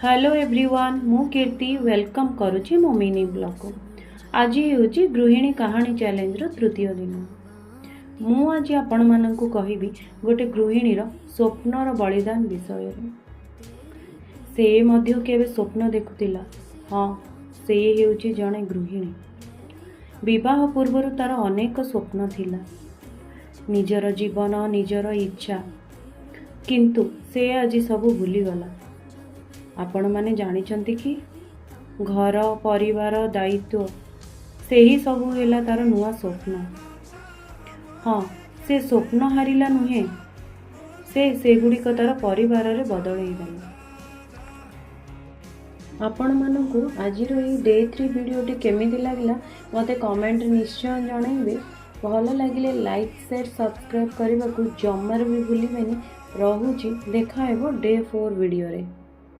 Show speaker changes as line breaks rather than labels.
Hello everyone मु कीर्ति welcome करुच्ची मो mini blog को। आज हूँ गृहिणी कहानी चैलेंज तृतीय दिन। मु आज आपण मानकु कहिबी गोटे गृहिणीर स्वप्नर बलिदान विषय। से मध्य केबे स्वप्न देखुतिला। हाँ, से हेउची जणे गृहिणी। विवाह पूर्वर तार अनेक स्वप्न थिला, निजर जीवन निजर इच्छा, किंतु से आज सब भूलीगला। आपण माने जानिचंती कि घर परिवार दायित्व से ही सबू है तार नुआ स्वप्न। हाँ, से स्वप्न हारिला नुहे, से गुड़िक तार परिवार रे बदलैदेला। आपण मानकु आजिर ये डे 3 वीडियोटी केमिति लागला मते कमेंट निश्चय जणाइबे। भल लागिले लाइक शेयर सब्सक्राइब करने को जमार भी भूलिबेनी। रहुची देखा हेबो डे 4 वीडियो रे।